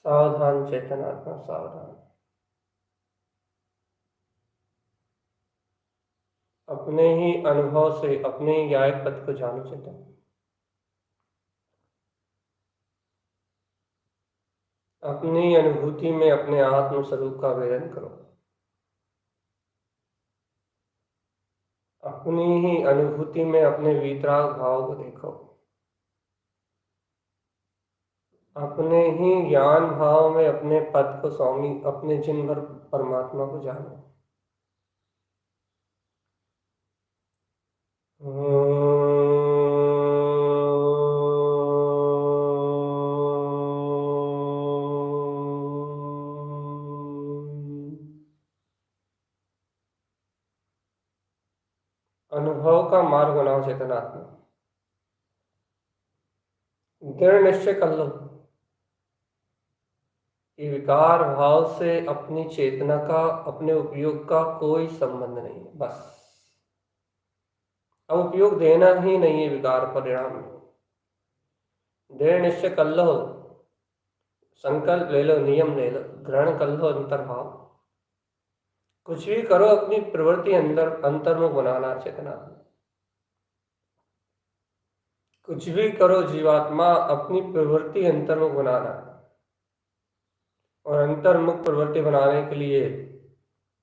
सावधान चेतन आत्मा, सावधान। अपने ही अनुभव से अपने ही न्याय पथ को जानो चेतन। अपनी अनुभूति में अपने आत्म स्वरूप का वेदन करो। अपनी ही अनुभूति में अपने वीतराग भाव को देखो। अपने ही ज्ञान भाव में अपने पद को स्वामी, अपने जिन भर परमात्मा को जानो। अनुभव का मार्ग बनाओ चेतनात्मा। दृढ़ निश्चय कर लो कि विकार भाव से अपनी चेतना का, अपने उपयोग का कोई संबंध नहीं है। बस अब उपयोग देना ही नहीं है विकार परिणाम में। दृढ़ निश्चय कर लो, संकल्प ले लो, नियम ले लो, ग्रहण कर लो अंतर्भाव। कुछ भी करो, अपनी प्रवृत्ति अंतर्मुख बनाना चेतना। कुछ भी करो जीवात्मा, अपनी प्रवृत्ति अंतर्मुख बनाना। और अंतर्मुख प्रवृत्ति बनाने के लिए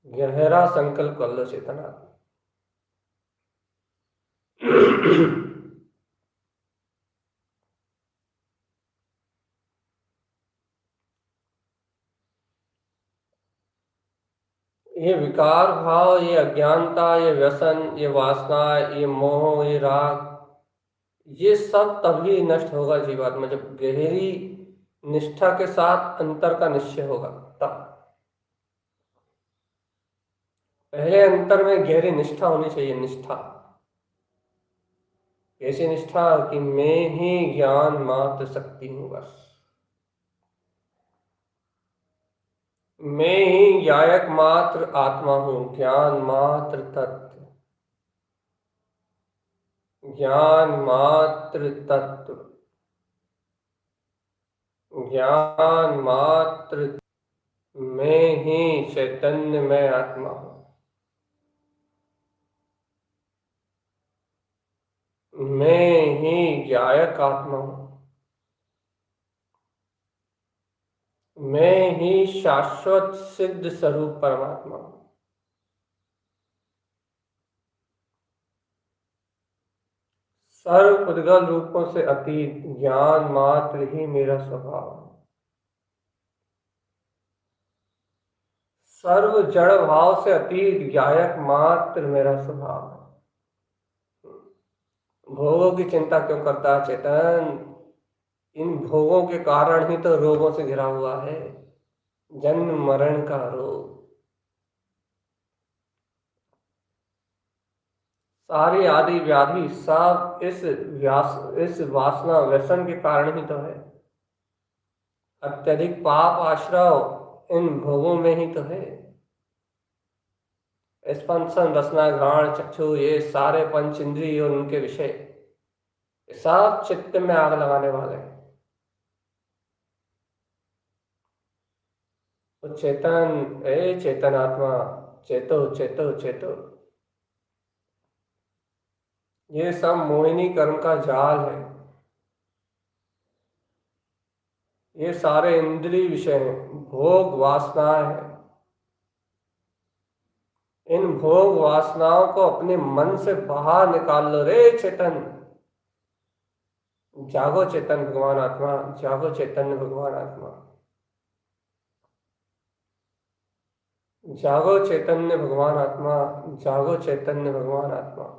गहरा संकल्प कर लो चेतना। ये विकार भाव, ये अज्ञानता, ये व्यसन, ये वासना, ये मोह, ये राग, ये सब तभी नष्ट होगा जीवात्मा जब गहरी निष्ठा के साथ अंतर का निश्चय होगा। तब पहले अंतर में गहरी निष्ठा होनी चाहिए। निष्ठा, ऐसी निष्ठा कि मैं ही ज्ञान मात्र शक्ति हूं, बस मैं ही गायक मात्र आत्मा हूं, ज्ञान मात्र तत्व, ज्ञान मात्र तत्व, ज्ञान मात्र, मैं ही चैतन्य मैं आत्मा हूं, मैं ही गायक आत्मा हूं, मैं ही शाश्वत सिद्ध स्वरूप परमात्मा हूं। सर्व उद्गल रूपों से अतीत ज्ञान मात्र ही मेरा स्वभाव है। सर्व जड़ भाव से अतीत गायक मात्र मेरा स्वभाव है। भोगों की चिंता क्यों करता है चेतन? इन भोगों के कारण ही तो रोगों से घिरा हुआ है, जन्म मरण का रोग। सारी आदि व्याधि सब इस वासना व्यसन के कारण ही तो है। अत्यधिक पाप आश्रव इन भोगों में ही तो है। स्पर्शन रसना घ्राण चक्षु, ये सारे पंच इंद्रिय और उनके विषय, ये सब चित्त में आग लगाने वाले हैं। तो चेतन, ए चेतन आत्मा, चेतो चेतो चेतो। ये सब मोहिनी कर्म का जाल है। ये सारे इंद्रिय विषय हैं, भोग वासनाएं हैं। इन भोग वासनाओं को अपने मन से बाहर निकाल लो रे चेतन। जागो चेतन भगवान आत्मा, जागो चैतन्य भगवान आत्मा, जागो चैतन्य भगवान आत्मा, जागो चैतन्य भगवान आत्मा।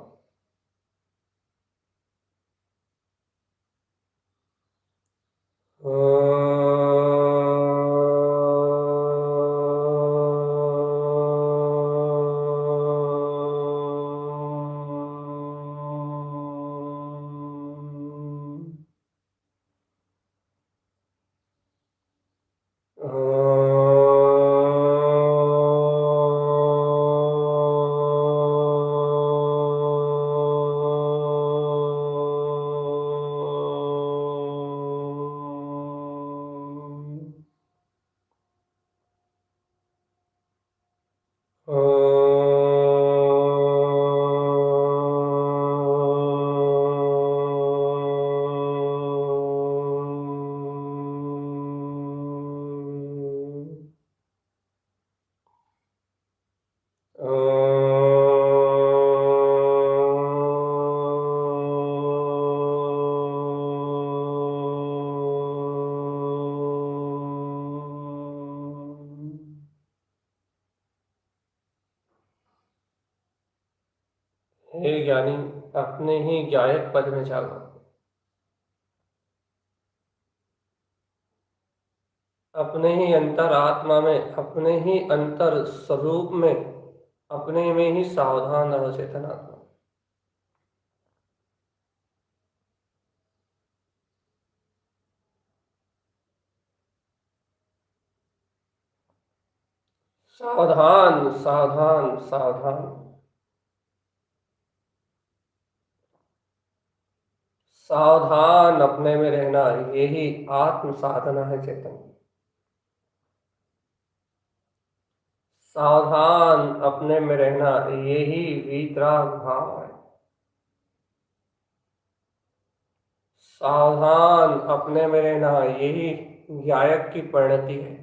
हे ज्ञानी, अपने ही गायक पद में जागो। अपने ही अंतर आत्मा में, अपने ही अंतर स्वरूप में, अपने में ही सावधान रहो चेतन आत्मा। सावधान सावधान सावधान, सावधान अपने में रहना, यही आत्म साधना है चेतन। सावधान अपने में रहना, यही वीतराग भाव है। सावधान अपने में रहना, यही गायक की परिणति है।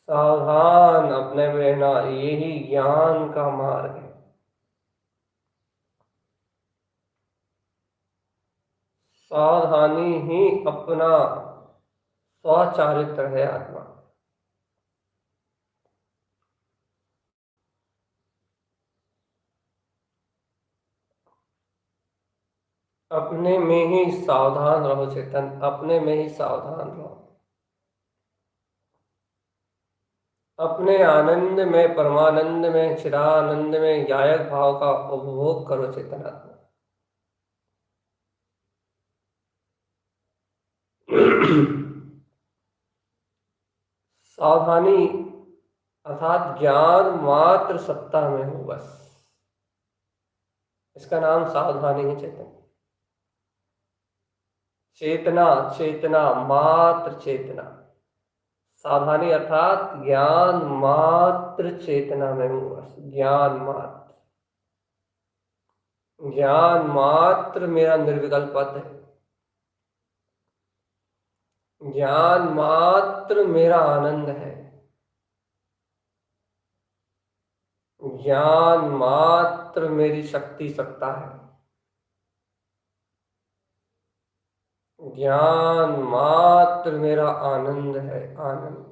सावधान अपने में रहना, यही ज्ञान का मार्ग है। सावधानी ही अपना स्वचारित्र है आत्मा। अपने में ही सावधान रहो चेतन, अपने में ही सावधान रहो। अपने आनंद में, परमानंद में, चिदानंद में गायक भाव का उपभोग करो चेतनात्मा। सावधानी अर्थात ज्ञान मात्र सत्ता में हो बस, इसका नाम सावधानी है चेतन। चेतना, चेतना मात्र चेतना, सावधानी अर्थात ज्ञान मात्र चेतना में हूँ बस, ज्ञान मात्र। ज्ञान मात्र मेरा निर्विकल्प पद है, ज्ञान मात्र मेरा आनंद है, ज्ञान मात्र मेरी शक्ति सत्ता है, ज्ञान मात्र मेरा आनंद है, आनंद।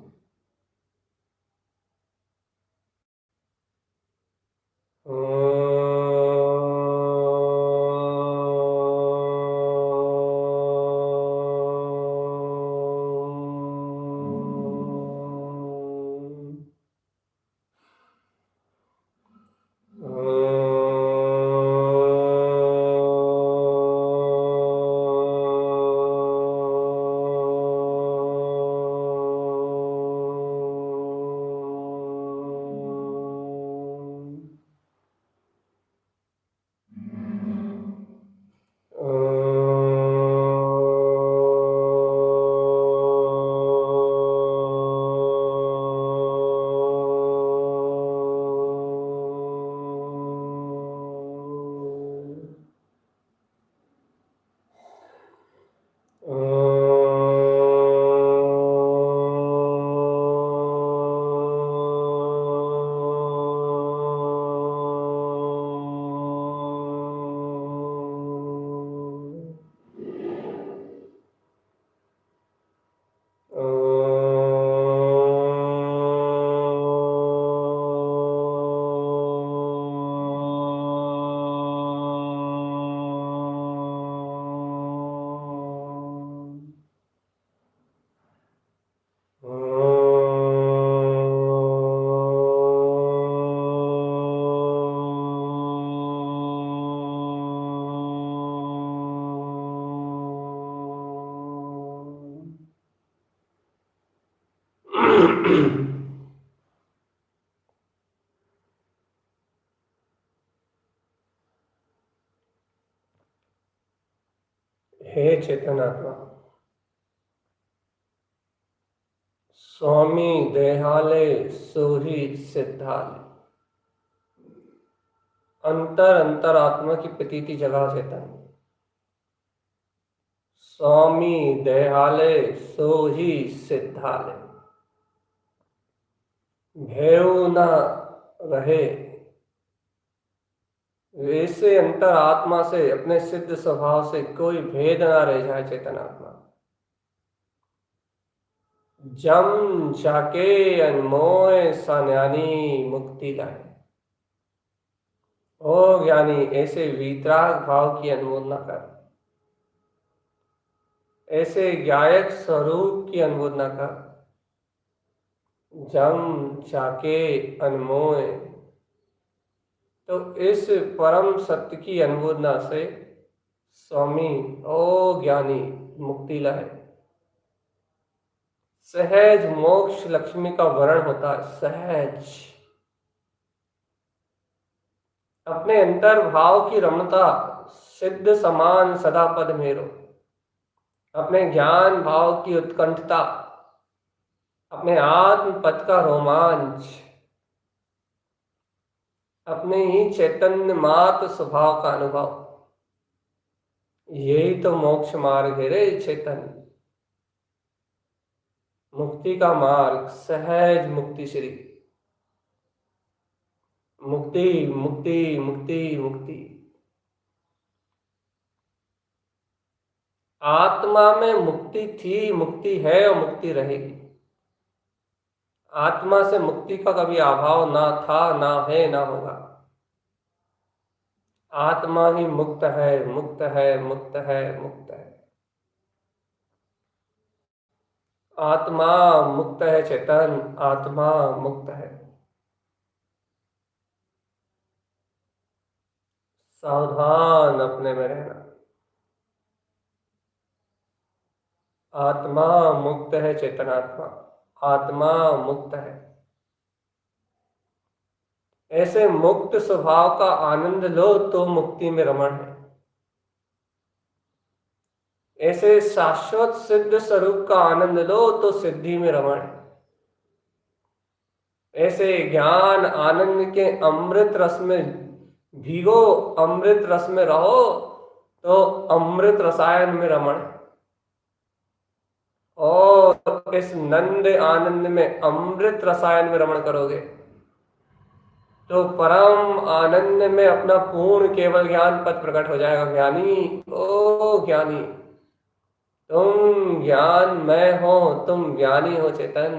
हे चेतनात्मा, स्वामी देहालय सोही सिद्धालय, अंतर अंतरात्मा की प्रतीति जगा चेतन। स्वामी देहालय सोही सिद्धालय, भेव न रहे, वैसे अंतर आत्मा से, अपने सिद्ध स्वभाव से कोई भेद ना रह जाए चेतनात्मा। जम जाके अनमोय सन्यानी मुक्ति लाए। ओ ज्ञानी, ऐसे वीतराग भाव की अनुमोदना कर, ऐसे गायक स्वरूप की अनुमोदना कर। जम जाके अनमोय, तो इस परम सत्य की अनुमोदना से स्वामी ओ ज्ञानी मुक्ति लाए। सहज मोक्ष लक्ष्मी का वर्ण होता है, सहज। अपने अंतर भाव की रमणता, सिद्ध समान सदा पद मेरो। अपने ज्ञान भाव की उत्कंठता, अपने आत्म पद का रोमांच, अपने ही चैतन्य मात्र स्वभाव का अनुभव, यही तो मोक्ष मार्ग है रे चेतन। मुक्ति का मार्ग, सहज मुक्ति श्री, मुक्ति मुक्ति मुक्ति मुक्ति। आत्मा में मुक्ति थी, मुक्ति है और मुक्ति रहेगी। आत्मा से मुक्ति का कभी अभाव ना था, ना है, ना होगा। आत्मा ही मुक्त है, मुक्त है, मुक्त है, मुक्त है। आत्मा मुक्त है चेतन, आत्मा मुक्त है। सावधान अपने में रहना। आत्मा मुक्त है चेतनात्मा, आत्मा मुक्त है। ऐसे मुक्त स्वभाव का आनंद लो तो मुक्ति में रमण है। ऐसे शाश्वत सिद्ध स्वरूप का आनंद लो तो सिद्धि में रमण है। ऐसे ज्ञान आनंद के अमृत रस में भीगो, अमृत रस में रहो तो अमृत रसायन में रमण है। और इस नंद आनंद में अमृत रसायन में रमण करोगे तो परम आनंद में अपना पूर्ण केवल ज्ञान पद प्रकट हो जाएगा। ज्ञानी, ओ ज्ञानी, तुम ज्ञानमय हो, तुम ज्ञानी हो चेतन।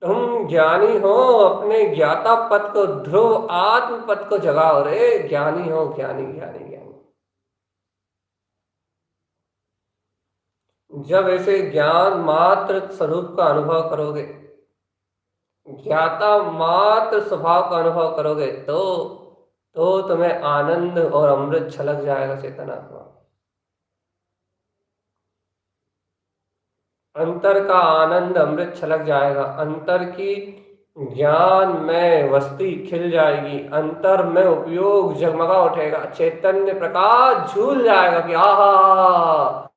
तुम ज्ञानी हो, अपने ज्ञाता पद को, ध्रुव आत्म पद को जगाओ रे। ज्ञानी हो, ज्ञानी, ज्ञानी, ज्ञानी। जब ऐसे ज्ञान मात्र स्वरूप का अनुभव करोगे, ज्ञाता मात्र स्वभाव का अनुभव करोगे तो तुम्हें आनंद और अमृत छलक जाएगा चेतनात्मा। अंतर का आनंद अमृत छलक जाएगा। अंतर की ज्ञान में वस्ती खिल जाएगी। अंतर में उपयोग जगमगा उठेगा। चैतन्य प्रकाश झूल जाएगा कि आहा,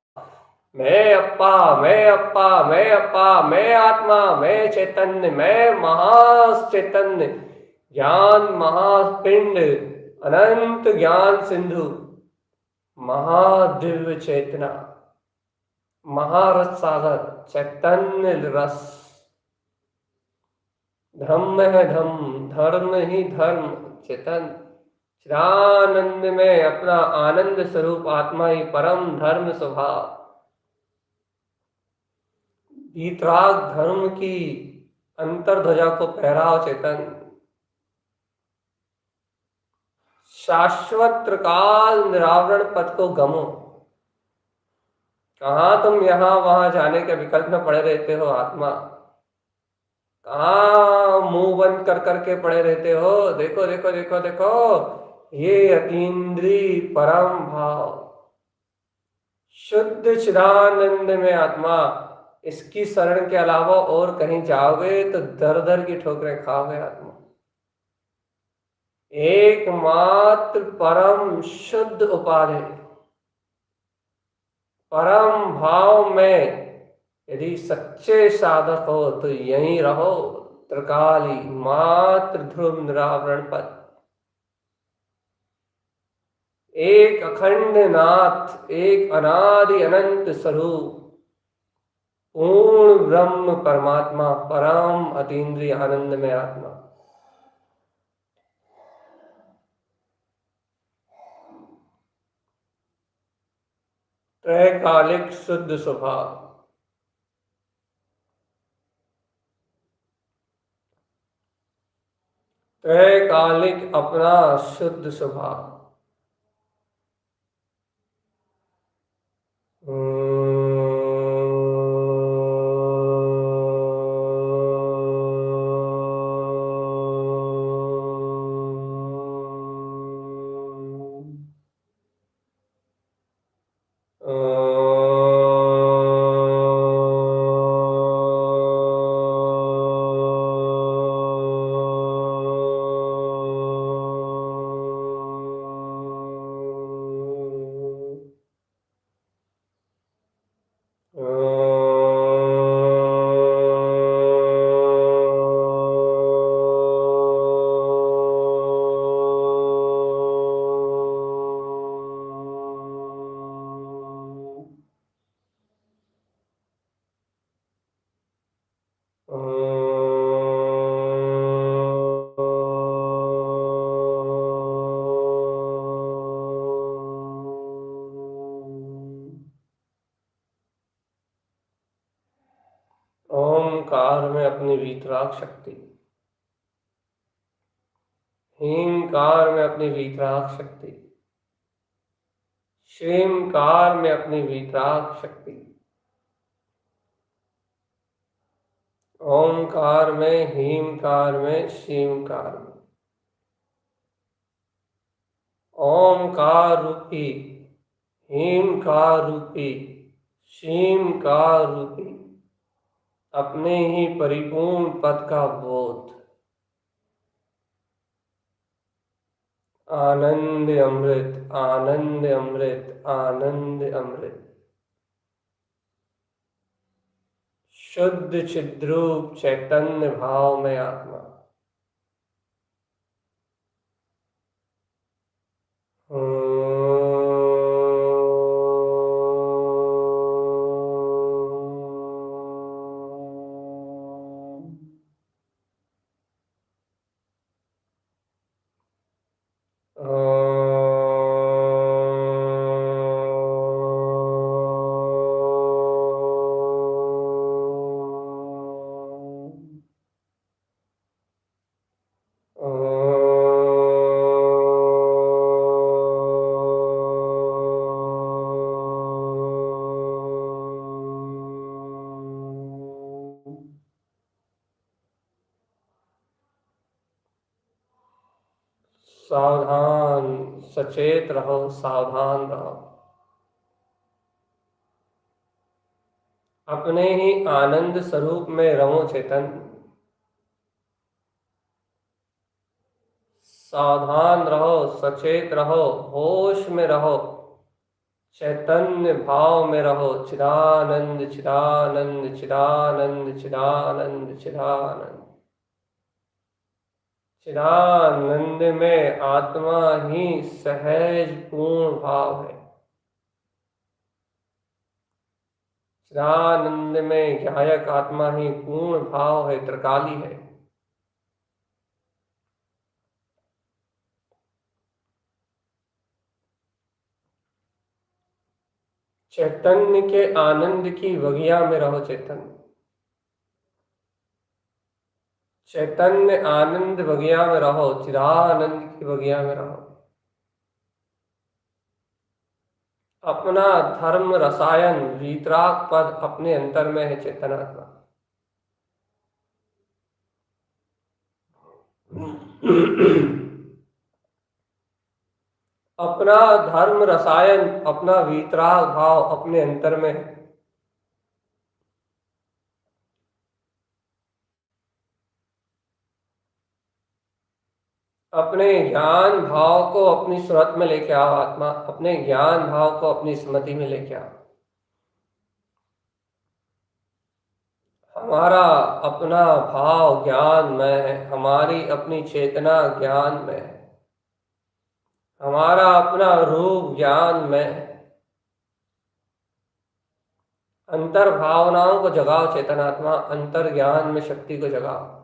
मैं अप्पा, मैं अप्पा, मैं अप्पा, मैं आत्मा, मैं चैतन्य, मैं महाचैतन्य, ज्ञान महापिंड, अनंत ज्ञान सिंधु, महादिव्य चेतना, महारस सागर, चैतन्य रस। धम्म है धम्म, धर्म ही धर्म, चेतन चिदानंद में अपना आनंद स्वरूप आत्मा ही परम धर्म स्वभाव। वीतराग धर्म की अंतर्ध्वजा को फहराओ चेतन। शाश्वत त्रिकाल निरावरण पद को गमो। कहाँ तुम यहां वहां जाने के विकल्प में पड़े रहते हो आत्मा? कहाँ मुंह बंद कर करके पड़े रहते हो? देखो देखो देखो देखो, ये अतीन्द्रिय परम भाव, शुद्ध चिदानंद में आत्मा। इसकी शरण के अलावा और कहीं जाओगे तो दर दर की ठोकरें खाओगे आत्मा। एकमात्र परम शुद्ध उपाधि, परम भाव में यदि सच्चे साधक हो तो यहीं रहो। त्रिकाली मात्र ध्रुव निरावरण पद, एक अखंड नाथ, एक अनादि अनंत स्वरूप, पूर्ण ब्रह्म परमात्मा, परम अतीन्द्रिय आनंद में आत्मा। त्रैकालिक शुद्ध स्वभाव, त्रैकालिक अपना शुद्ध स्वभाव। ह्रींकार में अपनी वीतराग शक्ति, हींकार में अपनी वीतराग शक्ति, श्रींकार में अपनी वीतराग शक्ति, ओंकार में, हींकार में, श्रींकार में, ओंकार रूपी, हींकार रूपी, श्रींकार रूपी अपने ही परिपूर्ण पद का बोध, आनंद अमृत, आनंद अमृत, आनंद अमृत, शुद्ध चिद्रूप चैतन्य भाव में आत्मा। सावधान, सचेत रहो, सावधान रहो, अपने ही आनंद स्वरूप में रहो चेतन। सावधान रहो, सचेत रहो, होश में रहो, चैतन्य भाव में रहो, चिदानंद चिदानंद चिदानंद चिदानंद चिदानंद। चिदानंद में आत्मा ही सहज पूर्ण भाव है। चिदानंद में ज्ञायक आत्मा ही पूर्ण भाव है, त्रिकाली है। चैतन्य के आनंद की वगिया में रहो चैतन्य। चैतन्य आनंद बगिया में रहो, चिदानंद की बगिया में रहो। अपना धर्म रसायन वीतराग पद अपने अंतर में है चेतनात्मा। अपना धर्म रसायन, अपना वीतराग भाव अपने अंतर में है। अपने ज्ञान भाव को अपनी सुरत में लेके आओ आत्मा, अपने ज्ञान भाव को अपनी स्मृति में लेके आओ। हमारा अपना भाव ज्ञान में है, हमारी अपनी चेतना ज्ञान में है, हमारा अपना रूप ज्ञान में है। अंतर भावनाओं को जगाओ चेतनात्मा, अंतर ज्ञान में शक्ति को जगाओ।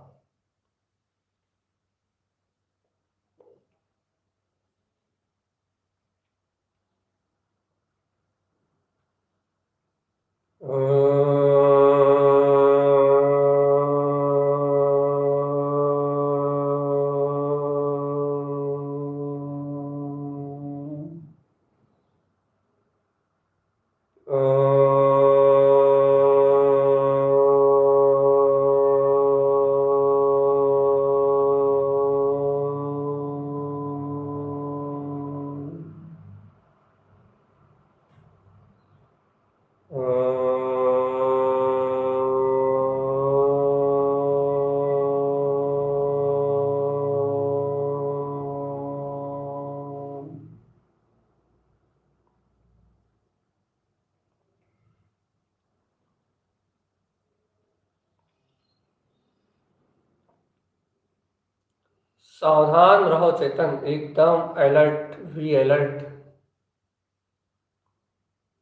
सावधान रहो चेतन, एकदम अलर्ट, वी अलर्ट।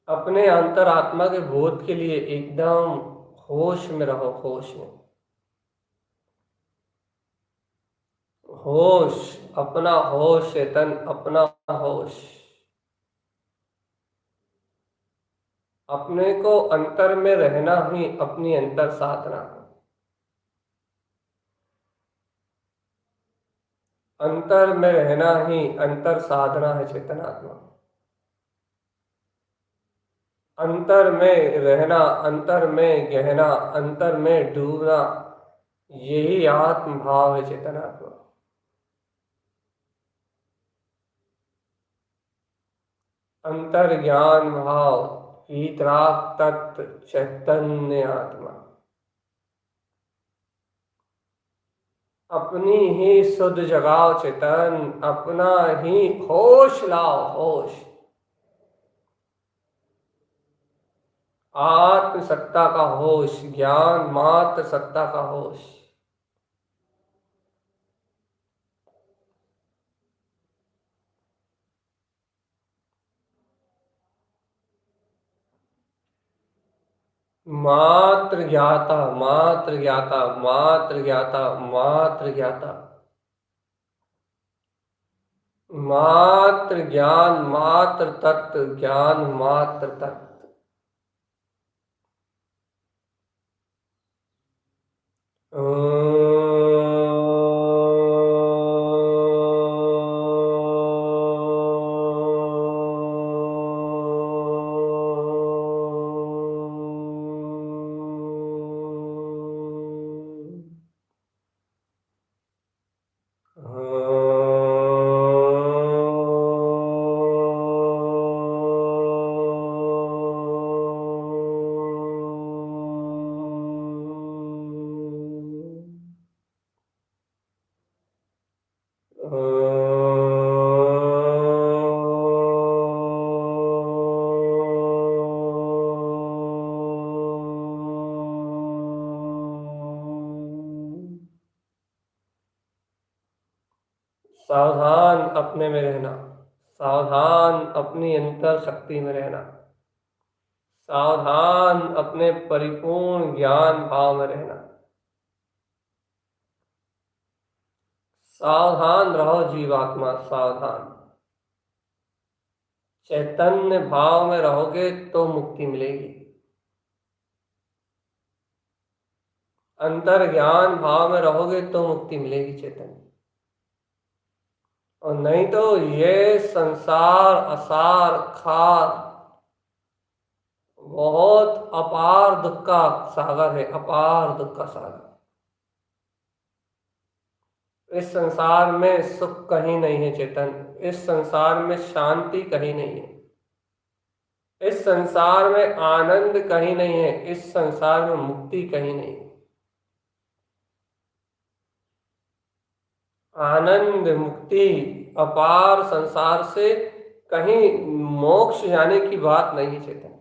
अपने अंतरात्मा के बोध के लिए एकदम होश में रहो, होश में। होश, अपना होश चेतन, अपना होश। अपने को अंतर में रहना ही अपनी अंतर साधना। अंतर में रहना ही अंतर साधना है चेतनात्मा। अंतर में रहना, अंतर में गहना, अंतर में डूबना, यही आत्म भाव है चेतनात्मा। अंतर ज्ञान भाव, वीतराग तत्व, चैतन्य आत्मा। अपनी ही शुद्ध जगाओ चेतन, अपना ही होश लाओ होश। आत्म सत्ता का होश, ज्ञान मात्र सत्ता का होश। मात्र ज्ञाता, मात्र ज्ञाता, मात्र ज्ञाता, मात्र ज्ञाता। मात्र ज्ञान, मात्र तत्व, ज्ञान मात्र तत्व। सावधान अपने में रहना, सावधान अपनी अंतर शक्ति में रहना, सावधान अपने परिपूर्ण ज्ञान भाव में रहना। सावधान रहो जीवात्मा, सावधान। चैतन्य भाव में रहोगे तो मुक्ति मिलेगी। अंतर ज्ञान भाव में रहोगे तो मुक्ति मिलेगी चैतन्य। और नहीं तो ये संसार असार खार बहुत अपार दुख का सागर है, अपार दुख का सागर। इस संसार में सुख कहीं नहीं है चेतन, इस संसार में शांति कहीं नहीं है, इस संसार में आनंद कहीं नहीं है, इस संसार में मुक्ति कहीं नहीं है। आनंद मुक्ति अपार संसार से कहीं मोक्ष जाने की बात नहीं है चेतन।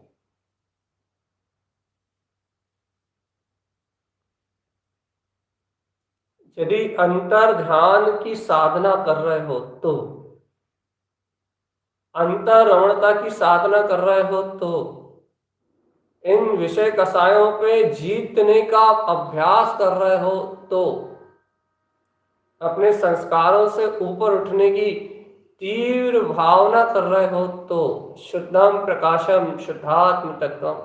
यदि अंतर ध्यान की साधना कर रहे हो तो, अंतर रमणता की साधना कर रहे हो तो, इन विषय कसायों पे जीतने का अभ्यास कर रहे हो तो, अपने संस्कारों से ऊपर उठने की तीव्र भावना कर रहे हो तो, शुद्धम प्रकाशम शुद्धात्म तत्वम,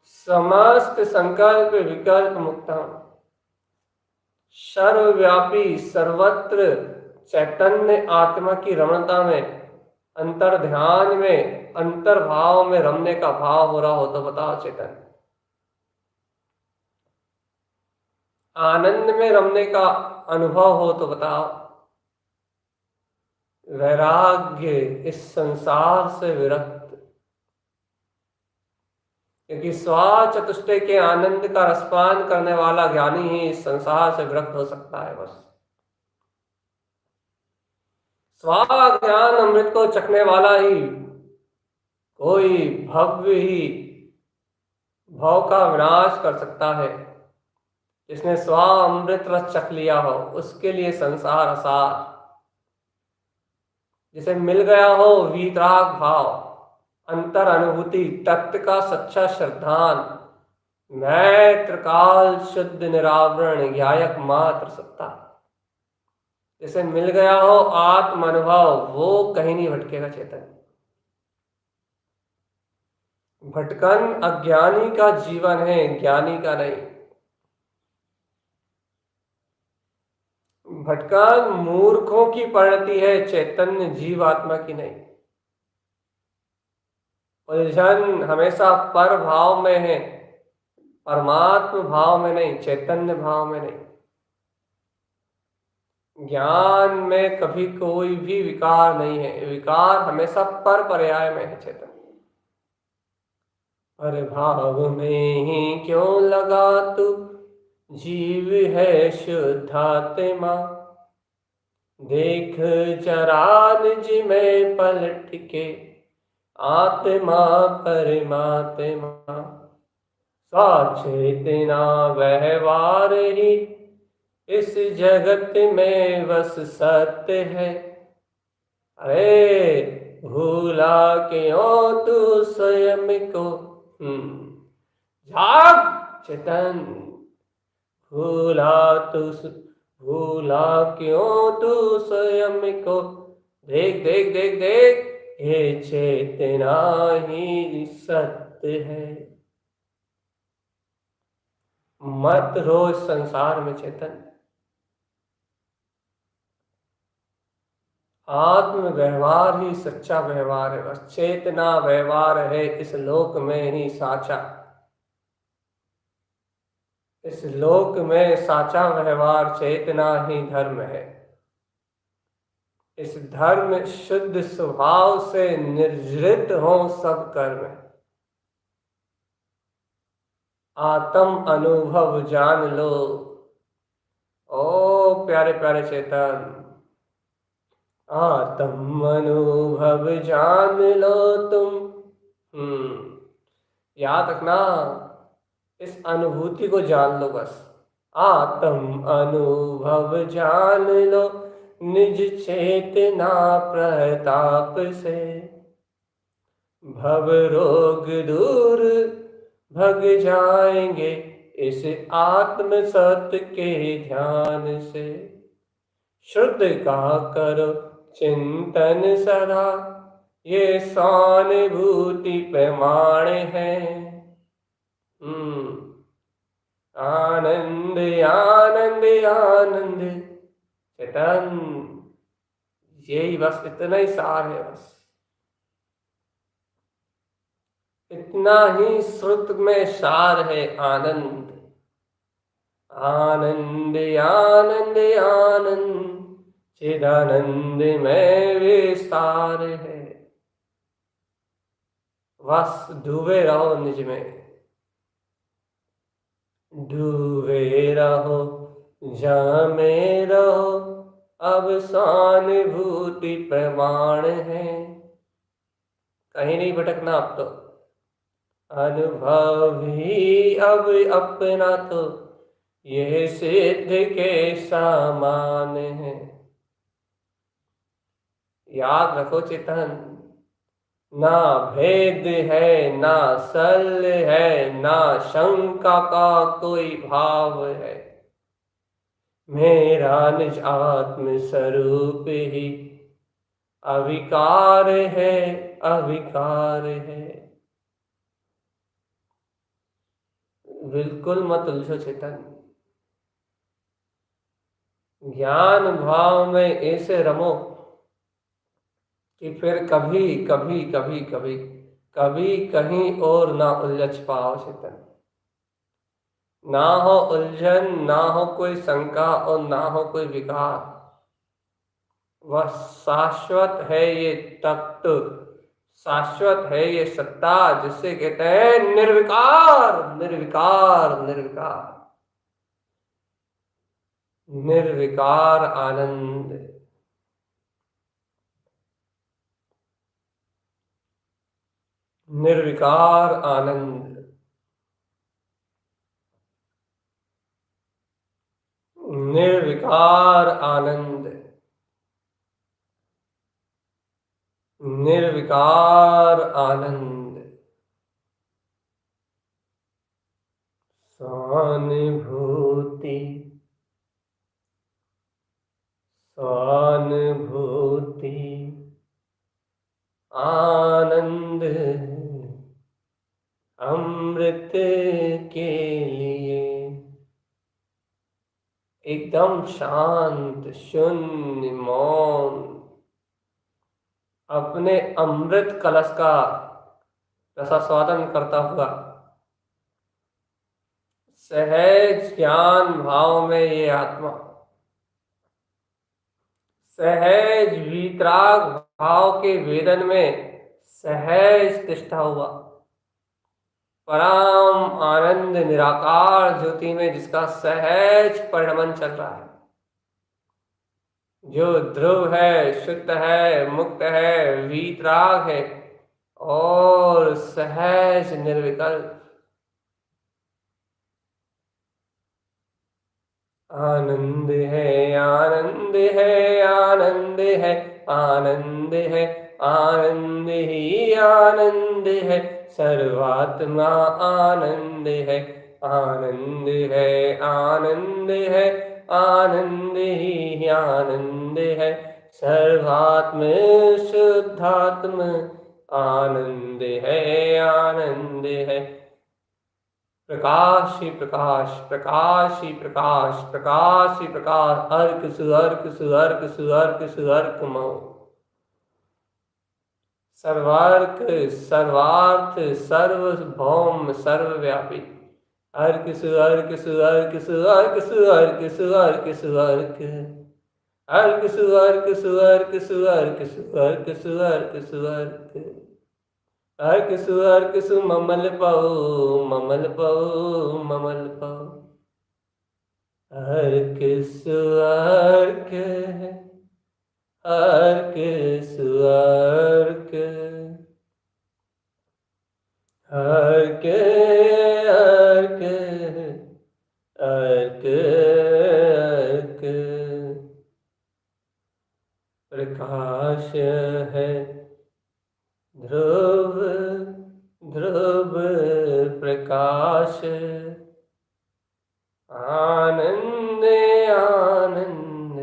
समस्त संकल्प विकल्प मुक्तम, सर्वव्यापी सर्वत्र चैतन्य आत्मा की रमणता में, अंतर ध्यान में, अंतर भाव में रमने का भाव हो रहा हो तो बताओ चेतन। आनंद में रमने का अनुभव हो तो बताओ। वैराग्य, इस संसार से विरक्त, क्योंकि स्वाचतुष्टय के आनंद का रसपान करने वाला ज्ञानी ही इस संसार से विरक्त हो सकता है। बस स्वाज्ञान अमृत को चखने वाला ही कोई भव्य ही भव का विनाश कर सकता है। जिसने स्वा अमृत रस चख लिया हो उसके लिए संसार असार। जिसे मिल गया हो वीतराग भाव, अंतर अनुभूति, तत्व का सच्चा श्रद्धान, मैं त्रिकाल शुद्ध निरावरण ज्ञायक मात्र सत्ता, जिसे मिल गया हो आत्म अनुभव, वो कहीं नहीं भटकेगा चेतन। भटकन अज्ञानी का जीवन है, ज्ञानी का नहीं। भटकन मूर्खों की पड़ती है, चैतन्य जीवात्मा की नहीं। उलझन हमेशा पर भाव में है, परमात्म भाव में नहीं, चैतन्य भाव में नहीं। ज्ञान में कभी कोई भी विकार नहीं है, विकार हमेशा पर पर्याय में है चेतन। पर भाव में ही क्यों लगा तू, जीव है शुद्धात्मा। देख जरा निज में पलट के, आत्मा परमात्मा। साचेतना व्यवहार ही इस जगत में बस सत्य है। अरे भूला क्यों तू स्वयं को, जाग चेतन। भूला तू भूला क्यों तू स्वयं को, देख देख देख देख, ये चेतना ही सत्य है। मत रोज संसार में चेतन, आत्म व्यवहार ही सच्चा व्यवहार है। बस चेतना व्यवहार है इस लोक में ही साचा। इस लोक में साचा व्यवहार चेतना ही धर्म है। इस धर्म शुद्ध स्वभाव से निर्जृत हो सब कर्म। आत्म अनुभव जान लो, ओ प्यारे प्यारे चेतन। आत्म अनुभव जान लो तुम। याद रखना, इस अनुभूति को जान लो बस। आत्म अनुभव जान लो, निज चेतना प्रताप से। भव रोग दूर भग जाएंगे इस आत्म सत्य के ध्यान से। शुद्ध का करो चिंतन सदा, ये सहानुभूति प्रमाण है। आनंद आनंद आनंद चेतन, यही बस इतना ही सार है। बस इतना ही श्रुत में सार है। आनंद आनंद आनंद आनंद, चिदानंद में विस्तार है। बस डूबे रहो निज में, डूबे रहो जहाँ में रहो, अब सहानुभूति प्रमाण है। कहीं नहीं भटकना अब तो। अनुभव ही अब अपना तो, यह सिद्ध के समान है। याद रखो चेतन, ना भेद है, ना सल है, ना शंका का कोई भाव है। मेरा निज आत्म स्वरूप ही अविकार है, अविकार है। बिल्कुल मत उलझो चेतन। ज्ञान भाव में ऐसे रमो कि फिर कभी कभी कभी कभी कभी कहीं और ना उलझ पाओ चेतन। ना हो उलझन, ना हो कोई शंका और ना हो कोई विकार। वह शाश्वत है ये तत्व, शाश्वत है ये सत्ता, जिसे कहते हैं निर्विकार निर्विकार निर्विकार। निर्विकार आनंद, निर्विकार आनंद, निर्विकार आनंद, निर्विकार आनंद। सहानुभूति सहानुभूति आनंद अमृत के लिए। एकदम शांत शून्य मौन, अपने अमृत कलश का रसास्वादन करता हुआ सहज ज्ञान भाव में ये आत्मा सहज वीतराग भाव के वेदन में सहज तिष्ठा हुआ, परम आनंद निराकार ज्योति में जिसका सहज परिणमन चल रहा है, जो ध्रुव है, शुद्ध है, मुक्त है, वीतराग है और सहज निर्विकल्प। आनंद है, आनंद है, आनंद है, आनंद है, आनंद ही आनंद है, सर्वात्मा आनंद है, आनंद है, आनंद है, आनंद ही आनंद है, सर्वात्म शुद्धात्म आनंद है, आनंद है। प्रकाश ही प्रकाश, प्रकाश ही प्रकाश, प्रकाश ही प्रकाश, अर्क सुअर्क सुअर्क सुअर्क सुअर्क मो, सर्वार्क सर्वार्थ सर्वभौम सर्वव्यापी, अर्क सुअर्क सुअर्क सुअर्क सुअर्क सुअर्क सुअर्क, अर्क सुअर्क सुअर्क सुअर्क सुअर्क सुअर्क सुअर्क, अर्क सु ममल पाओ ममल पाओ ममल पाओ, अर्क सुअर्क अर्क सुअर्क, अर्क अर्क अर्क अर्क, प्रकाश है ध्रुव ध्रुव प्रकाश, आनंद आनंद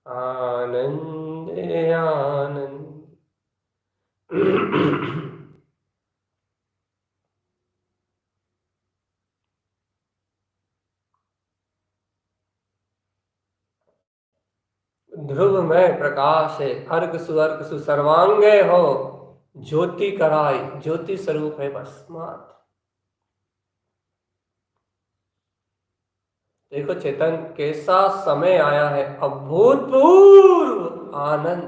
आनंद आनंद। ध्रुव में प्रकाश है, अर्क सु सर्वांगे हो, ज्योति कराई, ज्योति स्वरूप है बस मात्र। देखो चेतन कैसा समय आया है, अभूतपूर्व आनंद,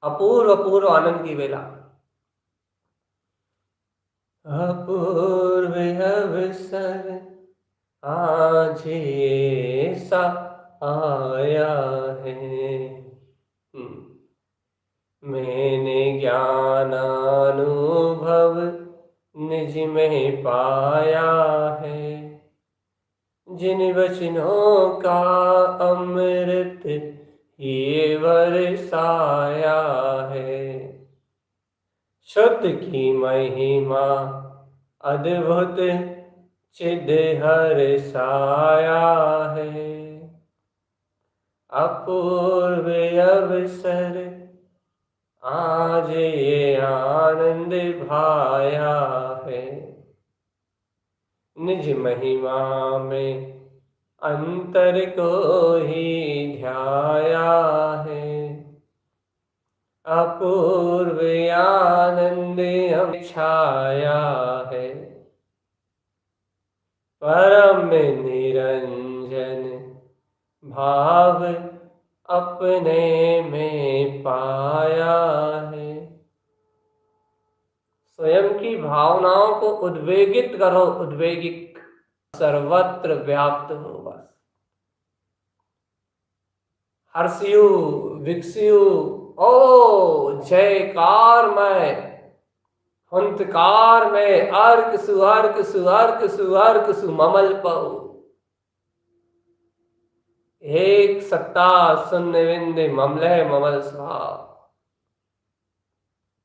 अपूर्व अपूर्व आनंद की वेला, अपूर्व अवसर आज ऐसा आया है, मैंने ज्ञान अनुभव निज में पाया है, जिन वचनों का अमृत ये बरसाया है, शुद्ध की महिमा अद्भुत चिद हर्षाया है, अपूर्व अवसर आज ये आनंद भाया है, निज महिमा में अंतर को ही ध्याया है, अपूर्व आनंद हम छाया है, परम निरंजन भाव अपने में पाया है, स्वयं की भावनाओं को उद्वेगित करो, उद्वेगिक सर्वत्र व्याप्त हो बस, हर्षयु विकसियु ओ जयकार में हंतकार में, अर्क सुअर्क सुअर्क सुअर्क सुमल पाओ, एक सत्ता शून्य विंद ममलह ममल स्वभाव,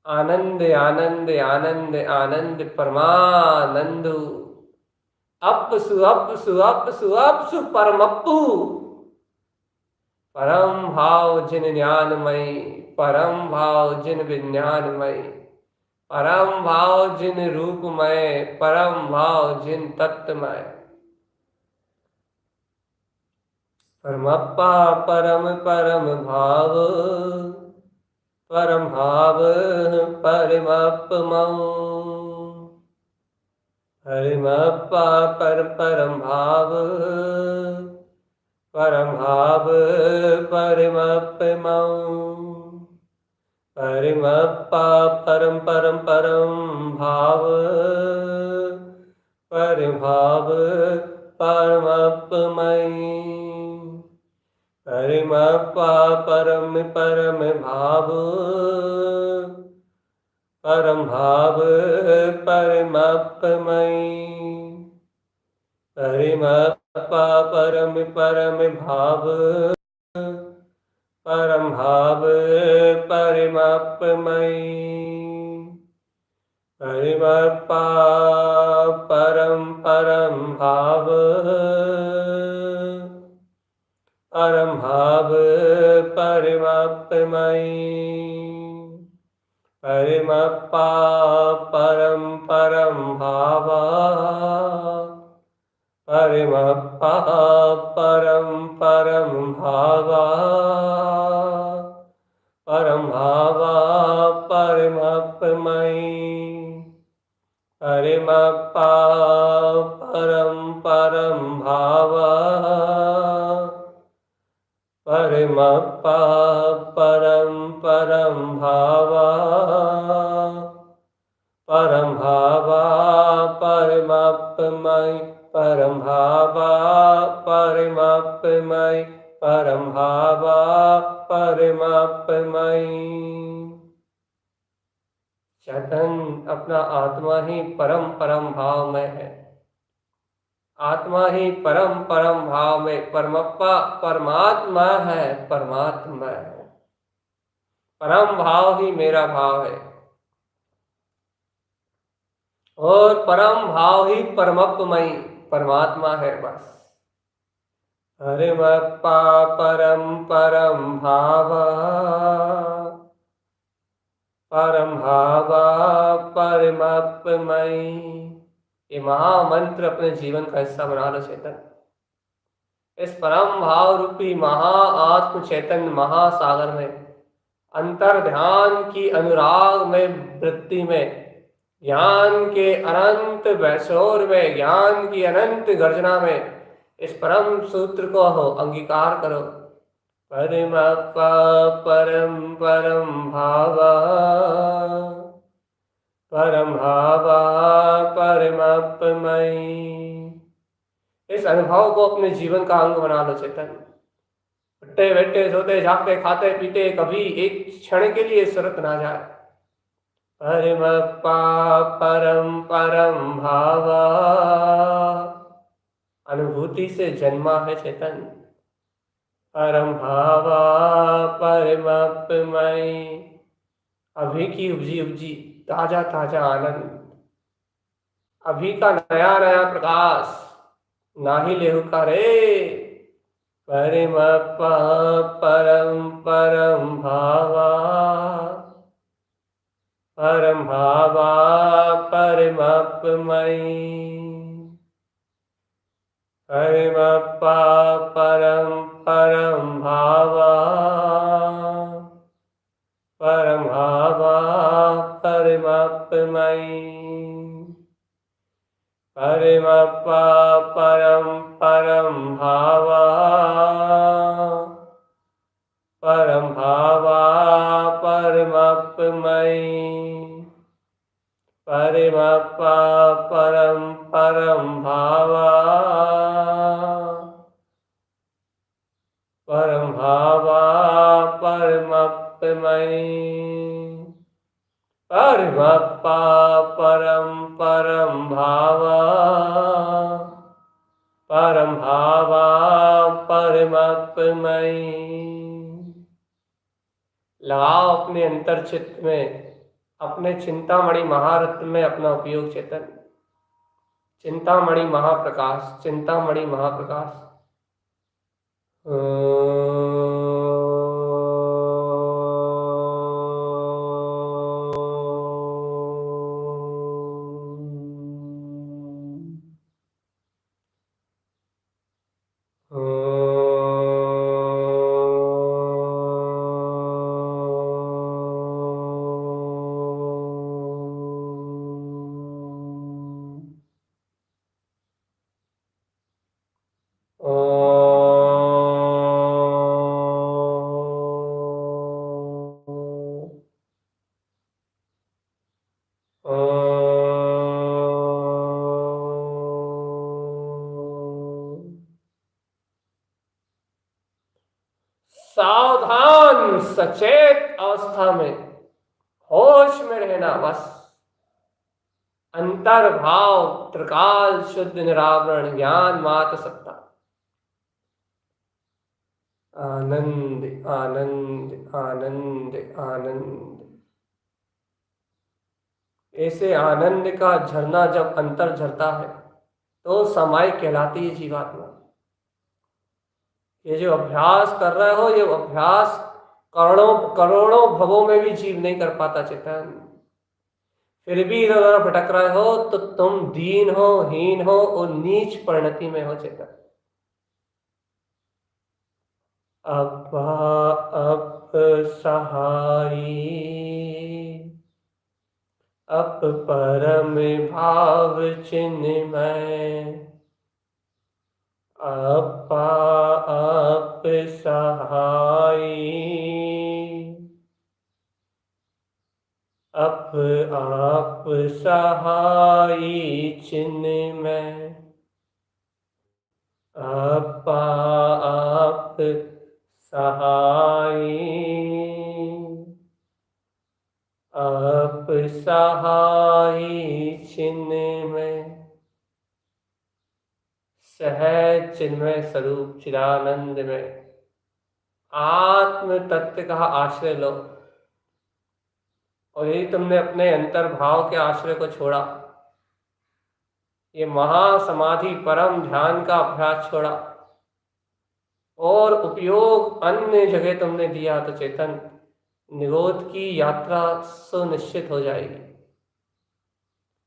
आनंद आनंद आनंद आनंद परमानंद, अप सु अप सु अप सु अप सु परमप्पु, परम भाव जिन ज्ञानमयी, परम भाव जिन विज्ञानमयी, परम भाव जिन रूपमय, परम भाव जिन तत्वमय, परमप्पा परम परम भाव, परम भाव परमप्पमौ। परमप्पा परम भाव, परम भाव परमप्पमौ। परमप्पा परम भाव, परम भाव परमप्पमयि। परमप्पा परम भाव, परम भाव परमप्पमयि। परमप्पा परम भाव, परम भाव परमप्पमयि। परमप्पा परम भाव, परम भाव परमप्पमयि। परमप्पा परम भाव, परमप्पा परम भाव, परम भाव परमप्पमयि। परमप्पा परम भाव, परमप्पा परम भाव, परम भाव परमप्पमयि। परम भाव परमप्पमयि, परम भाव परमप्पमयि। चैतन्य अपना आत्मा ही परम भाव में है। आत्मा ही परम भाव में, परमप्पा परमात्मा है, परमात्मा है। परम भाव ही मेरा भाव है और परम भाव ही परमप्पमयि परमात्मा है बस। परमप्पा परम भाव, परम भाव परमप्पमयि। ये महामंत्र अपने जीवन का हिस्सा बना लो चेतन। इस परम भाव रूपी महा आत्म चैतन्य महासागर में, अंतर ध्यान की अनुराग में, वृत्ति में, ज्ञान के अनंत वैशोर में, ज्ञान की अनंत गर्जना में इस परम सूत्र को हो अंगीकार करो। परमप्पा परम भाव, परम भाव परमप्पमयि। इस अनुभव को अपने जीवन का अंग बना लो चेतन। उठते बैठे सोते जागते खाते पीते कभी एक क्षण के लिए सुरत ना जाए। परमप्पा परम भाव, अनुभूति से जन्मा है चेतन। परम भाव परमप्पमयि, अभी की उपजी ताजा आनंद, अभी का नया प्रकाश, नाही लेहु का रे। परमप्पा परम भाव, परम भाव परमप्पमयि। परमप्पा परम भाव, परम भाव परमप्पमयि। परमप्पा परम भाव, परम भाव परमप्पमयि। परमप्पा परम भाव, परम भाव परमप्पमयि। परमप्पा परम भाव, परम भाव परमप्पमयि। लगाओ अपने अंतर चित्त में, अपने चिंतामणि महारत्न में अपना उपयोग चेतन। चिंतामणि महाप्रकाश, चिंतामणि महाप्रकाश। सचेत अवस्था में होश में रहना, बस अंतर्भाव त्रिकाल शुद्ध निरावरण ज्ञान मात्र सत्ता। आनंद आनंद आनंद आनंद। ऐसे आनंद का झरना जब अंतर झरता है तो समाई कहलाती है जीवात्मा। ये जो अभ्यास कर रहे हो, ये अभ्यास करोड़ों करोड़ों भवों में भी जीव नहीं कर पाता चेतन। फिर भी इधर उधर भटक रहे हो तो तुम दीन हो, हीन हो और नीच परिणति में हो चेतन। अब सहाई अप परम भाव चिन्मय, आप सहाई आप सहाई चिन्मय, आप सहाई आप सहाई चिन्मय। सहज चिन्मय स्वरूप चिदानंद में आत्म तत्व का आश्रय लो। और यदि तुमने अपने अंतर्भाव के आश्रय को छोड़ा, ये महासमाधि परम ध्यान का अभ्यास छोड़ा और उपयोग अन्य जगह तुमने दिया, तो चेतन निरोध की यात्रा सुनिश्चित हो जाएगी।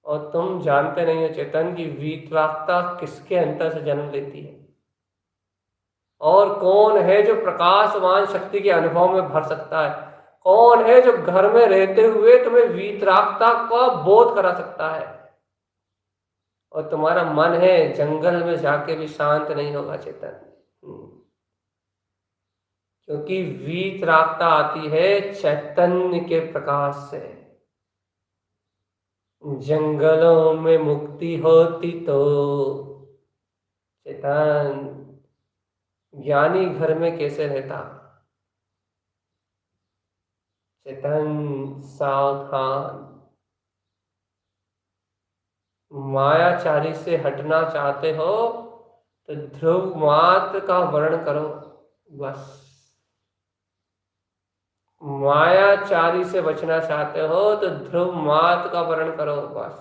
और तुम जानते नहीं हो चेतन की वीतरागता किसके अंतर से जन्म लेती है, और कौन है जो प्रकाशमान शक्ति के अनुभव में भर सकता है, कौन है जो घर में रहते हुए तुम्हें वीतरागता का बोध करा सकता है। और तुम्हारा मन है जंगल में जाके भी शांत नहीं होगा चेतन, क्योंकि वीतरागता आती है चैतन्य के प्रकाश से। जंगलों में मुक्ति होती तो चेतन ज्ञानी घर में कैसे रहता। चेतन सावधान, मायाचारी से हटना चाहते हो तो ध्रुव मात्र का वर्ण करो, बस। मायाचारी से बचना चाहते हो तो ध्रुव मात्र का वर्ण करो, बस।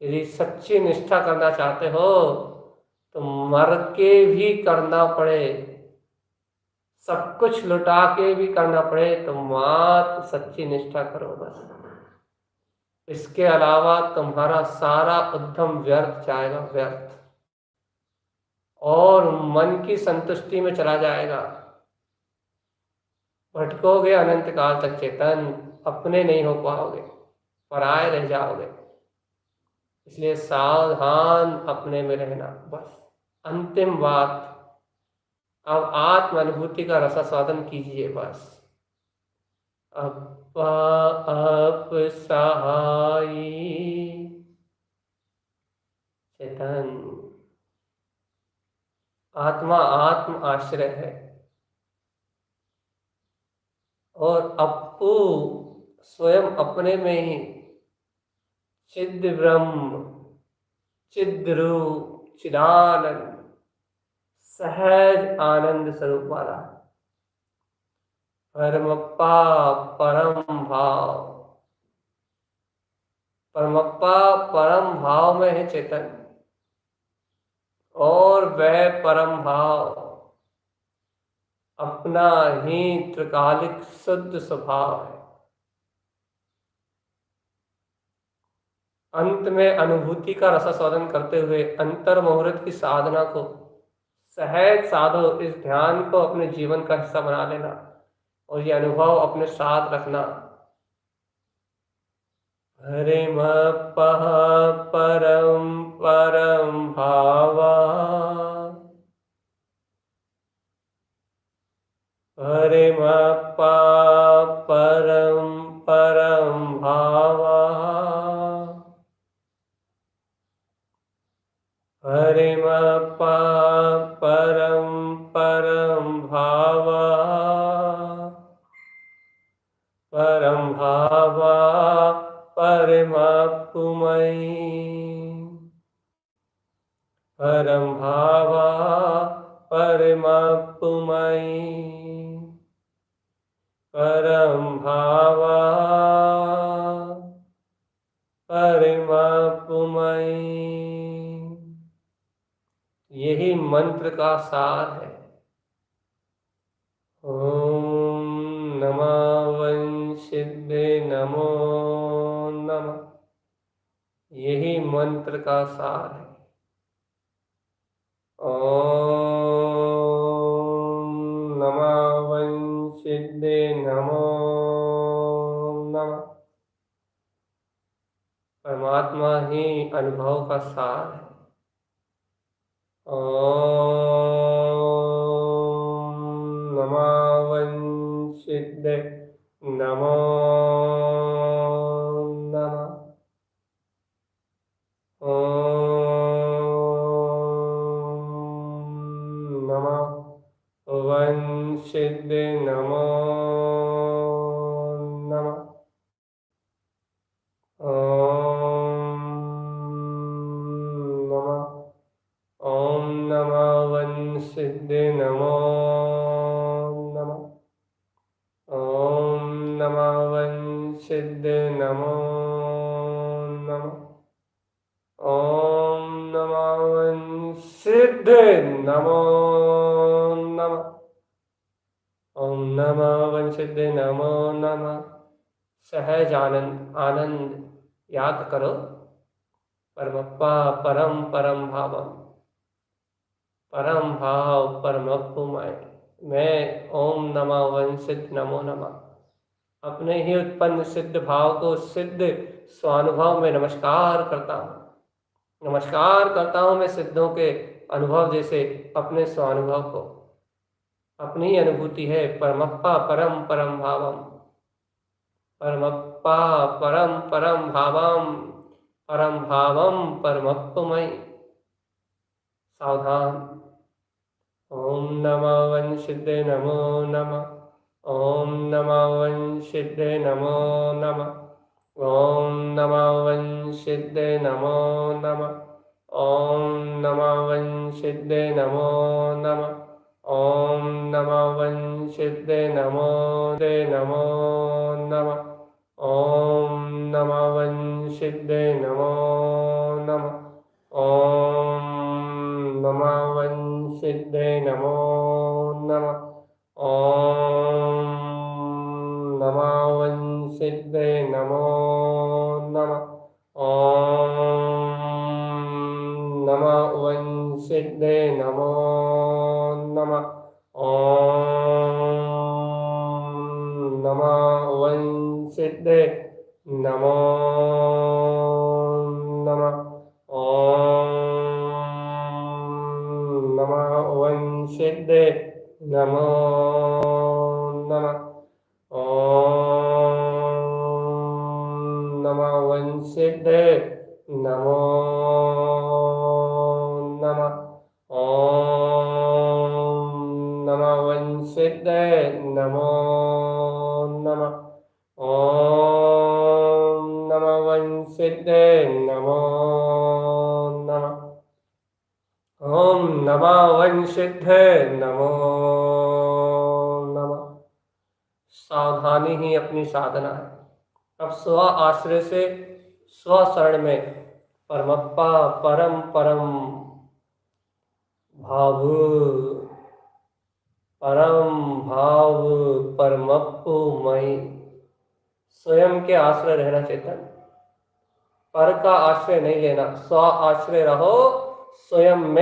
यदि सच्ची निष्ठा करना चाहते हो तो मर के भी करना पड़े, सब कुछ लुटा के भी करना पड़े, तो मात्र सच्ची निष्ठा करो, बस। इसके अलावा तुम्हारा सारा उद्यम व्यर्थ जाएगा, व्यर्थ, और मन की संतुष्टि में चला जाएगा। भटकोगे अनंत काल तक चेतन, अपने नहीं हो पाओगे, पराये रह जाओगे। इसलिए सावधान अपने में रहना, बस। अंतिम बात, अब आत्म अनुभूति का रसास्वादन कीजिए, बस। अब आप सहाई चेतन, आत्मा आत्म आश्रय है, और अपू स्वयं अपने में ही चिद ब्रह्म, चिद्रूप, चिदानंद, सहज आनंद स्वरूप वाला परमप्पा परम भाव। परमप्पा परम भाव में है चेतन, और वह परम भाव अपना ही त्रिकालिक शुद्ध स्वभाव है। अंत में अनुभूति का रसास्वादन करते हुए अंतर मुहूर्त की साधना को सहज साधो। इस ध्यान को अपने जीवन का हिस्सा बना लेना और ये अनुभव अपने साथ रखना। हरिम परम परम भावा, हरिम परम परम भावा, हरिमप्पा परं परं भावा परं भावा परमप्पुमयि परं भावा परमप्पुमयि परं भावा परमप्पुमयि। यही मंत्र का सार है। ओम नमः वंशिद्धे नमो नमः। यही मंत्र का सार है। ओम नमः वंशिद्धे नमो नमः। परमात्मा ही अनुभव का सार है। ओम नमः वंशिद्धे नमो नमः। ओम नमः वंशिद्धे नमो नमः। ओम नमः ओम नमः वंशिद्धे नमो नमः। ओम नमः वंशिद्धे नमो नमः। ओम नमः वंशिद्धे नमो नमः। ओम नमः वंशिद्धे नमो नमः। सहज आनंद आनंद याद करो। परमप्पा परम परम भावम परम भाव परमप्पुमय। मैं ओम नमः वंशित नमो नमः अपने ही उत्पन्न सिद्ध भाव को सिद्ध स्वानुभव में नमस्कार करता हूँ। नमस्कार करता हूँ मैं सिद्धों के अनुभव जैसे अपने स्वानुभव को। अपनी अनुभूति है परमप्पा परम परम भावम परमप्पा परम परम भावम परम भावम परमप्पुमय। सावधान। ओम नमः वंशिद्धे नमो नमः। ओम नमः वंशिद्धे नमो नमः। ओम नमः वंशिद्धे नमो नमः। ओम नमः वंशिद्धे नमो नमः। ओम नमः वंशिद्धे नमो नमः। ओम नमः वंशिद्धे नमो नमः। ओम नमः वंशिद्धे नमो नमः। ओम नमः वंशिद्धे नमो नमः। ओम नमः वंशिद्धे नमो नमः। ओम नमः वंशिद्धे नमो नमः। ओम नमः वंशिद्धे नमो नमः। ओम नमः वंशिद्धे नमो नमः। ओम नमः वंशिद्धे नमो नमः। ओम नमः वंशिद्धे नमो नमः। ओम नमः वंशिद्धे नमो नमः। सावधानी ही अपनी साधना है। अब स्व आश्रय से स्व शरण में परमप्पा परम परम भाव परम भाव परमप्पुमयि। स्वयं के आश्रय रहना चेतन। पर का आश्रय नहीं लेना। स्व आश्रय रहो स्वयं में।